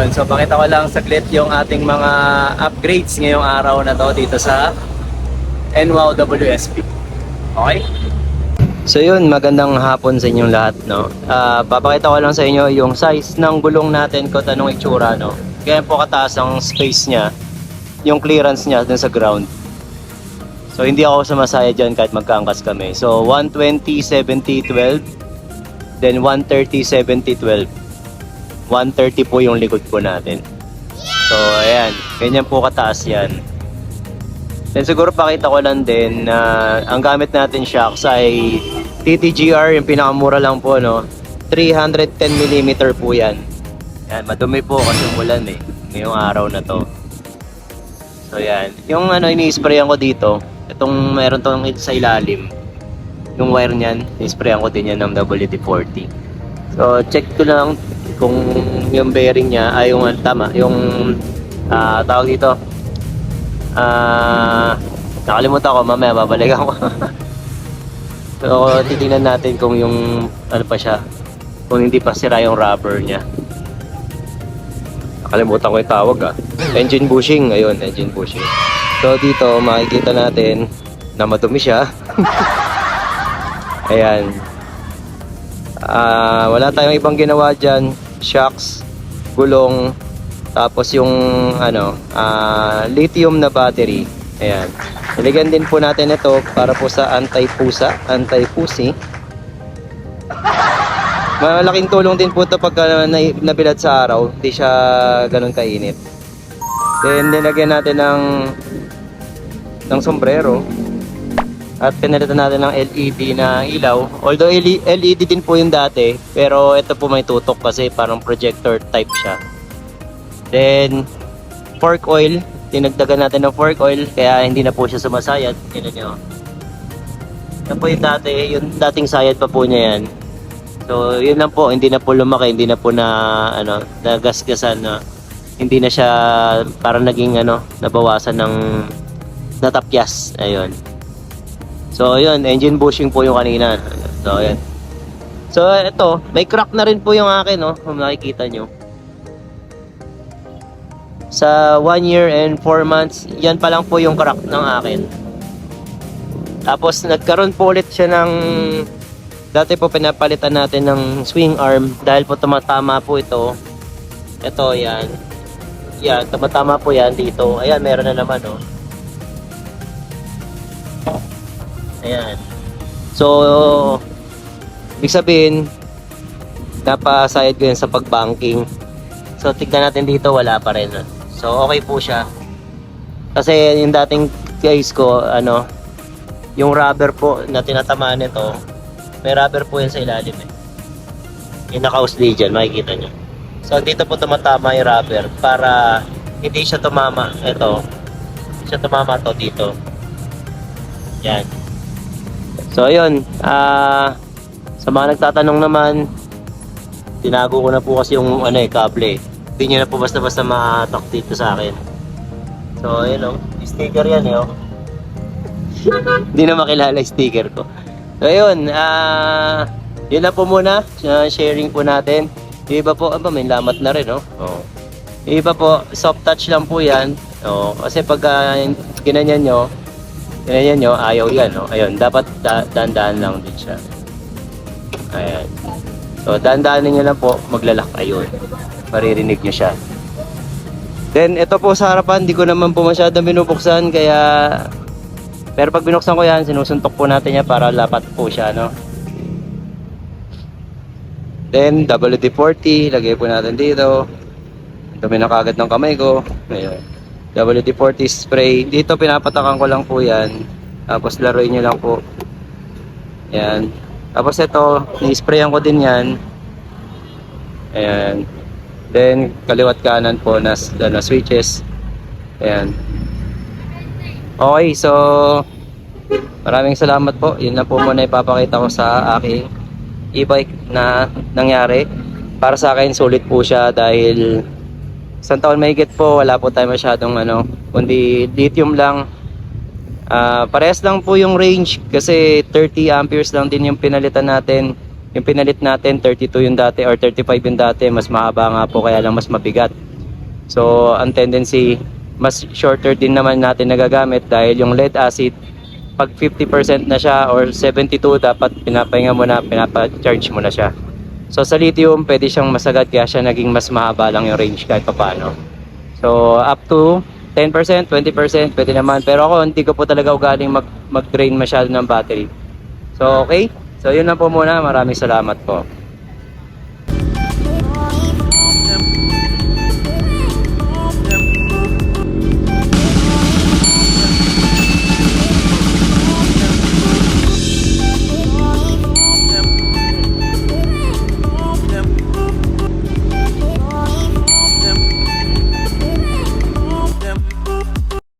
Ayun, so pakita ko lang saglit yung ating mga upgrades ngayong araw na to dito sa NWOW WSP. Okay? So yun, magandang hapon sa inyong lahat, no? Papakita ko lang sa inyo yung size ng gulong natin kung anong itsura, no? Kaya po kataas ang space niya, yung clearance niya dun sa ground. So hindi ako sumasaya dyan kahit magkaangkas kami. So 120, 70, 12, then 130, 70, 12. 130 po yung likod po natin. So ayan, ganyan po kataas yan. Then siguro pakita ko lang din na ang gamit natin shocks ay TTGR, yung pinakamura lang po, no? 310mm po yan. Yan, madumi po kasi umulan eh, ngayong araw na to. So yan, yung ini-sprayan ko dito, itong meron tong sa ilalim, yung wire niyan, ini-sprayan ko din yan ng WD-40. So check ko lang kung yung bearing niya ay yung tama, yung tawag dito, nakalimutan ko, mamaya babalikan ko. So titingnan natin kung yung ano pa siya, kung hindi pa sira yung rubber niya. Nakalimutan ko yung tawag engine bushing, ayun, engine bushing. So dito makikita natin na madumi siya. Ayan, wala tayong ibang ginawa dyan. Shocks, gulong, tapos yung lithium na battery. Ayan, nilagyan din po natin ito para po sa anti-pusi. Malaking tulong din po ito pagka nabilad sa araw, hindi siya ganun kainit. Then nilagyan natin ng sombrero at pinalitan natin ng LED na ilaw. Although LED din po yung dati, pero ito po may tutok kasi parang projector type siya. Then fork oil, dinagdagan natin ng fork oil kaya hindi na po siya sumasayad. Tingnan nyo. Yan po yung dati, yung dating sayad pa po niya yan. So yun lang po, hindi na po lumaki, hindi na po nagasgasan na, hindi na siya parang naging nabawasan ng natapyas. Ayun. So yun, engine bushing po yung kanina. So ayun. So ito, may crack na rin po yung akin, no, kung nakikita nyo. Sa 1 year and 4 months, yan pa lang po yung crack ng akin. Tapos nagkaroon po ulit siya ng, dati po pinapalitan natin ng swing arm dahil po tumatama po ito. Ito, yan. Yan, tumatama po yan dito. Ayan, meron na naman, oh. Ayan. So, ibig sabihin, napasayad ko yan sa pagbanking. So, tignan natin dito, wala pa rin. So, okay po siya. Kasi yung dating case ko, yung rubber po na tinatamaan nito, may rubber po yan sa ilalim eh. Yung naka-usli dyan, makikita nyo. So, dito po tumatama yung rubber para hindi siya tumama. Ito, siya tumama to dito. Yan. So ayun, sa mga nagtatanong naman, tinago ko na po kasi yung kable. Hindi nyo na po basta-basta ma-talk dito sa akin. So ayun, sticker yan Hindi na makilala yung sticker ko. So ayun, yun na po muna, sharing po natin. Yung iba po, may lamat na rin, no? Oh. Yung iba po, soft touch lang po yan. Oh, kasi pag ginanyan nyo, ayaw yan, no? Ayun, dapat dahan-dahan lang din siya. Ayan. So, dahan-dahanin nyo lang po, maglalak. Ayun. Maririnig nyo siya. Then, ito po sa harapan, di ko naman po masyadong binubuksan, kaya... Pero pag binuksan ko yan, sinusuntok po natin yan para lapat po siya, no? Then, WD-40, lagay po natin dito. Dumi na kagad ng kamay ko. Ayan. WD-40 spray. Dito pinapatakan ko lang po yan. Tapos laruin nyo lang po. Ayan. Tapos ito, ni-sprayan ko din yan. Ayan. Then, kaliwat kanan po na switches. Ayan. Okay, so maraming salamat po. Yun na po muna ipapakita ko sa aking e-bike na nangyari. Para sa akin, sulit po siya dahil isang taon mahigit po, wala po tayo masyadong kundi lithium lang. Parehas lang po yung range kasi 30 amperes lang din yung pinalitan natin. Yung pinalit natin 32 yung dati or 35 yung dati, mas mahaba nga po kaya lang mas mabigat. So, ang tendency, mas shorter din naman natin nagagamit dahil yung lead acid, pag 50% na siya or 72, dapat pinapahinga mo na, pinapa-charge mo na siya. So, sa lithium, pwede siyang masagad kaya siya naging mas mahaba lang yung range kahit paano. So, up to 10%, 20%, pwede naman. Pero ako, hindi ko po talaga ugaling mag-drain masyado ng battery. So, okay. So, yun lang po muna. Maraming salamat po.